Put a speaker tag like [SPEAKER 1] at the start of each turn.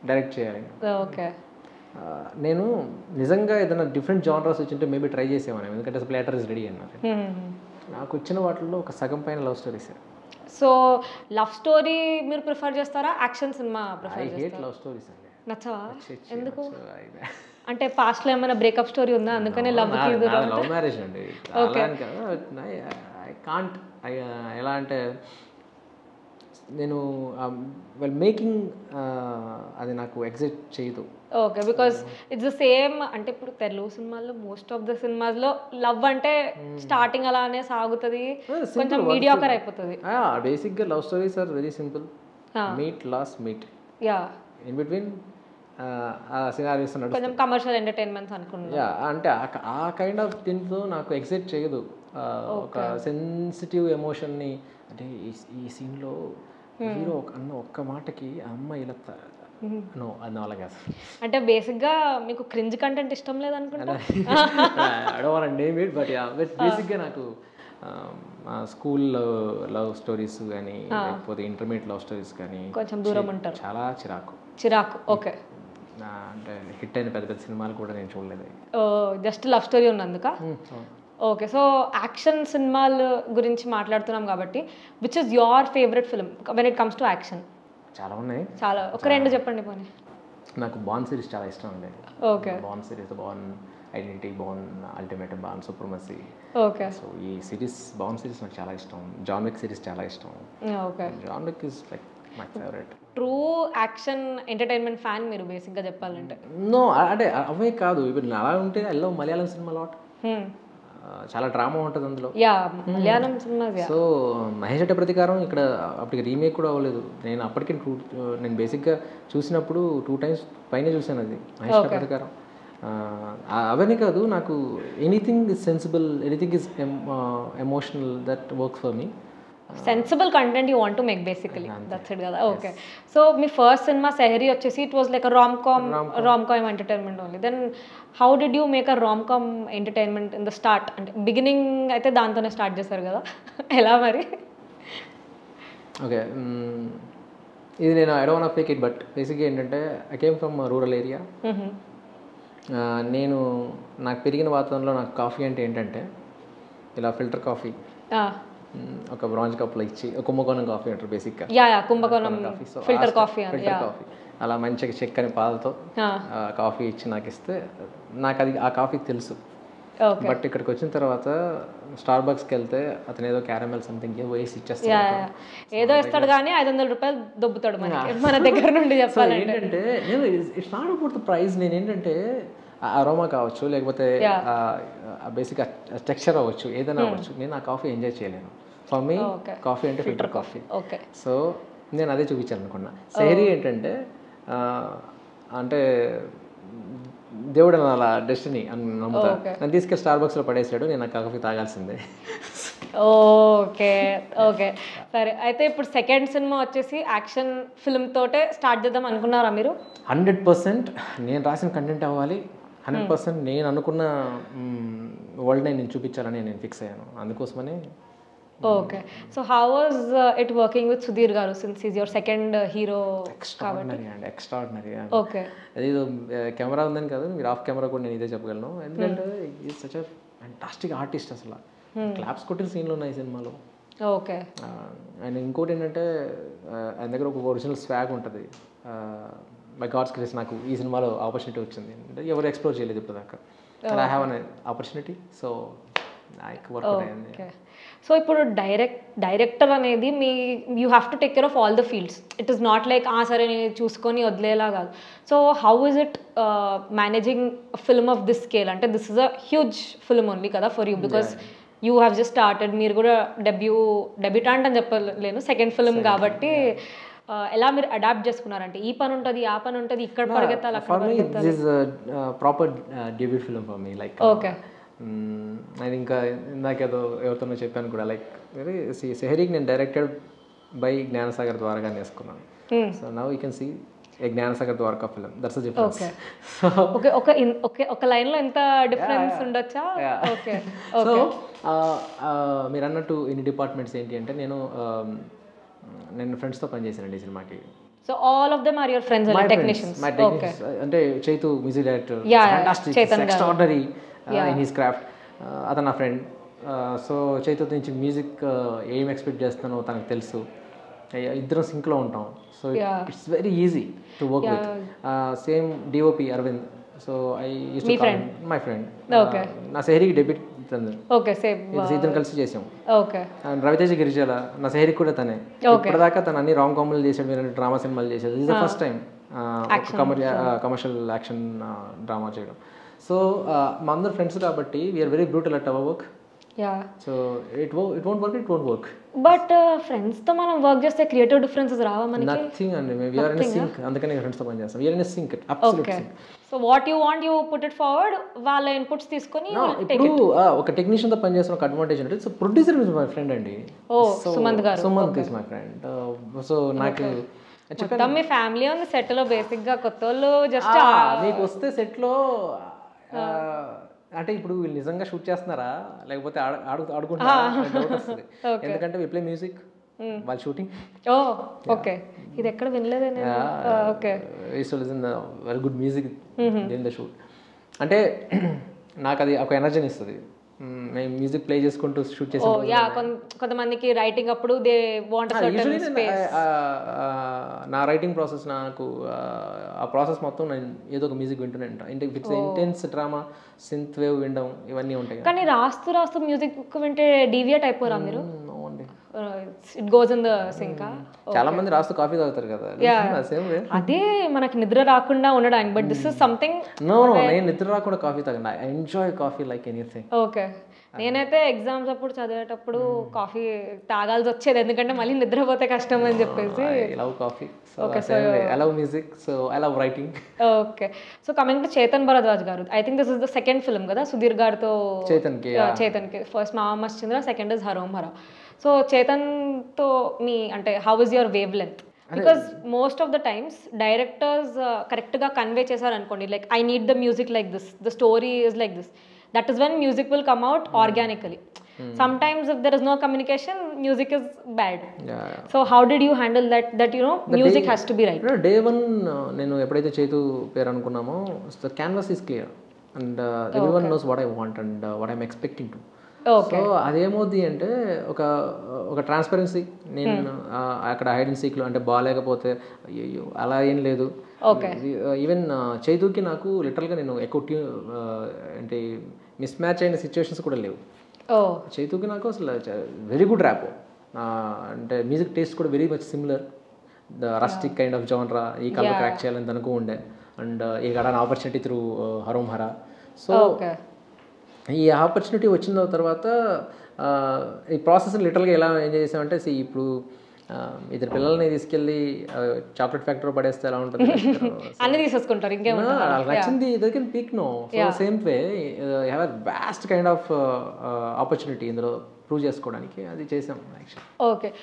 [SPEAKER 1] Direct చేయాలి.
[SPEAKER 2] Okay.
[SPEAKER 1] నేను నిజంగా ఏదైనా డిఫరెంట్ జానర్స్ వచ్చింటే మేబీ ట్రై చేసేవాను, ఎందుకంటే ప్లేటర్ ఇస్ రెడీ అన్నారు. నాకు వచ్చిన వాటిల్లో ఒక సగం పైన love stories.
[SPEAKER 2] So love story మీరు ప్రిఫర్ చేస్తారా, యాక్షన్ సినిమా ప్రిఫర్
[SPEAKER 1] ఐ
[SPEAKER 2] చేస్తారా?
[SPEAKER 1] హేట్ లవ్ స్టోరీస్ అండి.
[SPEAKER 2] నచ్చవా? ఎందుకు? అంటే పాస్ట్లో ఏమైనా బ్రేకప్ స్టోరీ ఉందా, అందుకనే లవ్
[SPEAKER 1] లవ్ మ్యారేజ్ అండి. I can't. ఎలా అంటే నేను వెల్ మేకింగ్ అది నాకు ఎగ్జిట్ చేయదు.
[SPEAKER 2] Okay, because it's the same. అంటే ఇప్పుడు తెలుగు సినిమాల్లో మోస్ట్ ఆఫ్ ద సినిమాస్లో లవ్ అంటే స్టార్టింగ్ అలానే సాగుతుంది, కొంచెం మీడియాకర్ అయిపోతుంది.
[SPEAKER 1] బేసిక్గా love stories are very simple. Meet last meet,
[SPEAKER 2] yeah,
[SPEAKER 1] in between scenarios
[SPEAKER 2] కొంచెం కమర్షియల్ ఎంటర్టైన్మెంట్స్ అనుకున్నాను.
[SPEAKER 1] యా, అంటే ఆ కైండ్ ఆఫ్ థింగ్తో నాకు ఎగ్జైట్ చేయదు. ఒక సెన్సిటివ్ ఎమోషన్ని, అంటే ఈ సీన్లో హీరో అన్న ఒక్క మాటకి ఆ అమ్మాయి ఇలా నో అది అలా కాదు.
[SPEAKER 2] అంటే బేసిక్గా మీకు క్రింజ్ కంటెంట్ ఇష్టం లేదనుకుంటా.
[SPEAKER 1] I don't want to name it, but బేసిక్గా నాకు స్కూల్ లవ్ స్టోరీస్ కానీ లేకపోతే ఇంటర్మీడియట్ లవ్ స్టోరీస్ కానీ
[SPEAKER 2] కొంచెం దూరం ఉంటారు,
[SPEAKER 1] చాలా చిరాకు.
[SPEAKER 2] ఓకే.
[SPEAKER 1] అంటే హిట్ అయిన పెద్ద పెద్ద సినిమాలు కూడా నేను చూడలేదు,
[SPEAKER 2] జస్ట్ లవ్ స్టోరీ ఉన్నందుక. ఓకే, సో యాక్షన్ సినిమాల గురించి మాట్లాడుతున్నాం కాబట్టి which is your favourite film when it comes to action?
[SPEAKER 1] చాలా ఉన్నాయి.
[SPEAKER 2] చాలా, ఒక రెండు చెప్పండి పోనీ.
[SPEAKER 1] నాకు బాండ్ సిరీస్ చాలా ఇష్టం అండి.
[SPEAKER 2] Okay.
[SPEAKER 1] Bond series, Bond identity, Bond ultimate, Bond supremacy.
[SPEAKER 2] Okay.
[SPEAKER 1] So ఈ సిరీస్, బాండ్ సిరీస్ నాకు చాలా ఇష్టం. జాన్ విక్ సిరీస్ చాలా ఇష్టం.
[SPEAKER 2] Okay.
[SPEAKER 1] John Wick is like my favourite.
[SPEAKER 2] True action entertainment fan మీరు బేసిక్గా చెప్పాలంటే?
[SPEAKER 1] నో, అంటే అవే కాదు. ఇప్పుడు అలా ఉంటే అల్లో మలయాళం సినిమా లాట్ చాలా డ్రామా ఉంటుంది అందులో.
[SPEAKER 2] Yeah, Malayalam cinema.
[SPEAKER 1] So Mahesh అంటే ప్రతీకారం ఇక్కడ అప్పటికి రీమేక్ కూడా అవ్వలేదు. నేను అప్పటికి నేను బేసిక్గా చూసినప్పుడు 2 times పైన చూసాను అది మహేష్ అంటే ప్రతీకారం. అవన్నీ కాదు, నాకు anything is sensible, anything is emotional, that works for me.
[SPEAKER 2] Sensible content you want to make basically, that's it కదా. ఓకే, సో మీ ఫస్ట్ సినిమా సెహరీ వచ్చేసి it was like rom com entertainment only. Then how did you make a rom com entertainment in the start? అంటే beginning అయితే దాంతోనే start చేశారు కదా, ఎలా మరి?
[SPEAKER 1] ఓకే, ఇది నేను I don't want to fake it, but బేసిక్గా ఏంటంటే I came from rural area. నేను నాకు పెరిగిన వాతావరణంలో నాకు కాఫీ అంటే ఏంటంటే ఇలా ఫిల్టర్ కాఫీ ఒక బ్రాంజ్ కప్లో ఇచ్చి, కుంభకోణం కాఫీ అంటారు బేసిక్గా.
[SPEAKER 2] కుంభకోణం ఫిల్టర్ కాఫీ,
[SPEAKER 1] అలా మంచిగా చెక్కని పాలతో కాఫీ ఇచ్చి నాకు ఇస్తే నాకు అది ఆ కాఫీ తెలుసు. బట్ ఇక్కడికి వచ్చిన తర్వాత స్టార్ బక్స్కి వెళ్తే అతను ఏదో క్యారమెల్ సంథింగ్ వేసి ఇచ్చేస్తాడు,
[SPEAKER 2] ఏదో ఇస్తాడు కానీ 500 రూపాయలు దొబ్బుతాడు మన దగ్గర నుండి. చెప్పాలంటే
[SPEAKER 1] ఏంటంటే నేను it's not about the price. నేను ఏంటంటే అరోమా కావచ్చు, లేకపోతే బేసిక్ టెక్స్చర్ అవ్వచ్చు, ఏదైనా అవ్వచ్చు, నేను ఆ కాఫీ ఎంజాయ్ చేయలేను. ఫర్ మీ కాఫీ అంటే ఫిల్టర్ కాఫీ. సో నేను అదే చూపించాను అనుకున్నా. సెహరీ ఏంటంటే అంటే దేవుడు అలా డెస్టినీ అని నమ్ముతా. నన్ను తీసుకెళ్ళి స్టార్ బక్స్లో పడేసాడు, నేను ఆ కాఫీ తాగాల్సిందే.
[SPEAKER 2] ఓకే, ఓకే, సరే. అయితే ఇప్పుడు సెకండ్ సినిమా వచ్చేసి యాక్షన్ ఫిల్మ్ తోటే స్టార్ట్ చేద్దాం అనుకున్నారా మీరు?
[SPEAKER 1] 100% నేను రాసిన కంటెంట్ అవ్వాలి, 100% నేను అనుకున్న వరల్డ్ని నేను చూపించాలని నేను ఫిక్స్ అయ్యాను. అందుకోసమని.
[SPEAKER 2] Okay, so how was it working with Sudheer garu, since is your second hero?
[SPEAKER 1] Extraordinary అండి, ఎక్స్ట్రాడినరీ.
[SPEAKER 2] ఓకే,
[SPEAKER 1] అదేదో కెమెరా ఉందని కాదు, మీరు ఆఫ్ కెమెరా కూడా నేను ఇదే చెప్పగలను. ఎందుకంటే is such a fantastic artist. అసలు క్లాప్స్ కొట్టిన సీన్లు ఉన్నాయి సినిమాలో.
[SPEAKER 2] ఓకే,
[SPEAKER 1] అండ్ ఇంకోటి ఏంటంటే ఆయన దగ్గర ఒక ఒరిజినల్ స్వాగ్ ఉంటుంది. బై గాడ్స్ గ్రేస్ నాకు ఈ సినిమాలో ఆపర్చునిటీ వచ్చింది, అంటే ఎవరు ఎక్స్ప్లోర్ చేయలేదు ఇప్పుడు దాకా. I have an opportunity, so నాకు వర్క్ అయింది.
[SPEAKER 2] సో ఇప్పుడు డైరెక్టర్ అనేది you have to take care of all the fields. It is not like సరే నేను చూసుకొని వదిలేలా కాదు. So how is it managing film of this scale? అంటే this is a huge film only కదా for you, because you have just started. మీరు కూడా debutant అని చెప్పలేను, సెకండ్ ఫిల్మ్ కాబట్టి ఎలా మీరు అడాప్ట్ చేసుకున్నారంటే ఈ పని ఉంటుంది, ఆ పని ఉంటుంది, ఇక్కడ పరిగెత్తాలి, అక్కడ పరిగెత్తాలి.
[SPEAKER 1] Proper debut film for me. Like
[SPEAKER 2] okay,
[SPEAKER 1] నేను ఇంకా ఇందాకేదో ఎవరితోనో చెప్పాను కూడా, లైక్ సెహరీకి నేను డైరెక్టెడ్ బై జ్ఞానసాగర్ ద్వారగా నేర్చుకున్నాను. So now you can see a Gnanasagar Dwaraka film, that's the difference.
[SPEAKER 2] ఒక లైన్లో ఎంత డిఫరెన్స్ ఉండొచ్చా? ఓకే,
[SPEAKER 1] సో మీరు అన్నట్టు ఇన్ని డిపార్ట్మెంట్స్ ఏంటి అంటే నేను ఫ్రెండ్స్తో పనిచేశానండి ఈ సినిమాకి.
[SPEAKER 2] So all of them are your friends
[SPEAKER 1] my
[SPEAKER 2] technicians
[SPEAKER 1] my
[SPEAKER 2] okay
[SPEAKER 1] technicians అంటే Chaitu music director
[SPEAKER 2] Yeah,
[SPEAKER 1] fantastic
[SPEAKER 2] Chetan garu.
[SPEAKER 1] Extraordinary in his craft అతను నా ఫ్రెండ్ సో చైతు నుంచి మ్యూజిక్ ఏం ఎక్స్పెక్ట్ చేస్తానో తనకు తెలుసు ఇద్దరం సింక్లో ఉంటాం so it's very easy to work with same DOP Aravind so I use to call my friend నా సెహరికి డెబ్యూట్
[SPEAKER 2] ఓకే సేమ్
[SPEAKER 1] ఇద్దరం కలిసి చేసాం
[SPEAKER 2] ఓకే
[SPEAKER 1] అండ్ రవితేజ గిరిజాల నా సెహరికి కూడా తనే ఇప్పటిదాకా తను అన్ని రామ్ కామెడీలు చేసాడు మీరు డ్రామా సినిమాలు చేసాడు ఇది the first time commercial action drama చేయడం సో మా అందరు ఫ్రెండ్స్ కాబట్టి we are very brutal at our work so it won't work
[SPEAKER 2] but friends తో మనం వర్క్ చేస్తే క్రియేటివ్ డిఫరెన్సెస్ రావా మనకి
[SPEAKER 1] నథింగ్ అండి మేము వీఆర్ ఇన్ సింక్ అందుకనే ఫ్రెండ్స్ తో పని చేస్తాం we are in sync absolute sync
[SPEAKER 2] so what you want you put it forward వాళ్ళ ఇన్పుట్స్ తీసుకొని
[SPEAKER 1] ఇప్పుడు ఒక టెక్నీషియన్ తో పని చేస్తున్న ఒక అడ్వాంటేజ్ అంటే so producer is my friend అండి Sumanth is my friend so నాకు
[SPEAKER 2] మొత్తం మీ ఫ్యామిలీ ఉంది సెట్ లో బేసిక్ గా కొత్త వాళ్ళు జస్ట్
[SPEAKER 1] మీకు వస్తే సెట్ లో అంటే ఇప్పుడు వీళ్ళు నిజంగా షూట్ చేస్తున్నారా లేకపోతే ఆడుకుంటున్నారా డౌట్ వస్తుంది ఎందుకంటే వి ప్లే మ్యూజిక్ వాళ్ళ షూటింగ్
[SPEAKER 2] ఓకే ఇది ఎక్కడ వినలేదే నేను okay
[SPEAKER 1] very good music in the shoot అంటే నాకు అది ఒక ఎనర్జీని ఇస్తుంది మేము మ్యూజిక్ ప్లే చేసుకుంటూ షూట్ చేసి
[SPEAKER 2] కొంతమందికి రైటింగ్ అప్పుడు దే వాంట్
[SPEAKER 1] నా రైటింగ్ ప్రాసెస్ నాకు ఆ ప్రాసెస్ మొత్తం నేను ఏదో ఒక మ్యూజిక్ వింటూనే ఉంటాను ఇంటెన్స్ డ్రామా సింత్ వేవ్ వినడం ఇవన్నీ ఉంటాయి
[SPEAKER 2] కానీ రాస్తూ మ్యూజిక్ వింటే డీవియేట్ అయిపోరా మీరు it goes in the sync
[SPEAKER 1] చాలా మంది రాస్తూ కాఫీ తాగుతారు కదా
[SPEAKER 2] అదే మనకి నిద్ర రాకుండా ఉండడానికి but this is something
[SPEAKER 1] no నేను నిద్ర రాకుండా కాఫీ తాగను I enjoy coffee like anything
[SPEAKER 2] okay నేనైతే ఎగ్జామ్స్ అప్పుడు చదివేటప్పుడు కాఫీ తాగాల్సి వచ్చేది ఎందుకంటే మళ్ళీ నిద్రపోతే కష్టం అని చెప్పేసి
[SPEAKER 1] I love coffee I love music so I love writing
[SPEAKER 2] okay so coming to Chetan Bharadwaj garu I think this is the second film కదా సుధీర్ గారితో చేతన్కి first Mama Mascheendra second is Harom Hara so చేతన్తో మీ అంటే how is your wavelength because most of the times directors కరెక్ట్గా convey చేశారు అనుకోండి like I need the music like this the story is like this that is when music will come out organically sometimes if there is no communication music is bad so how did you handle that you know music has to be right
[SPEAKER 1] day one nenu eppadaithe chetu per anukunnamo the canvas is clear and everyone knows what I want and what I'm expecting to so అదేమవుద్ది అంటే ఒక transparency నేను అక్కడ hide and సీక్లో అంటే బాగాలేకపోతే అయ్యో అలా ఏం లేదు ఈవెన్ చైతుకి నాకు లిటరల్గా నేను ఎక్కువ అంటే మిస్ మ్యాచ్ అయిన సిచ్యువేషన్స్ కూడా లేవు చైతుకి నాకు అసలు వెరీ గుడ్ ర్యాప్ అంటే మ్యూజిక్ టేస్ట్ కూడా very much similar the rustic kind of జానరా ఈ కలర్ క్రాక్ చేయాలని తనకు ఉండే అండ్ ఈ గడ opportunity through Harom Hara so ఈ ఆపర్చునిటీ వచ్చిన తర్వాత ఈ ప్రాసెస్ లిటరల్గా ఎలా ఎంజాయ్ చేసామంటే ఇప్పుడు ఇద్దరు పిల్లల్ని తీసుకెళ్ళి చాక్లెట్ ఫ్యాక్టరీ పడేస్తే ఎలా ఉంటుంది
[SPEAKER 2] అన్ని తీసేసుకుంటారు
[SPEAKER 1] నచ్చింది they can pick no so same way have a vast kind of opportunity ఇందులో ప్రూవ్ చేసుకోవడానికి అది చేసాం యాక్చువల్లీ
[SPEAKER 2] ఓకే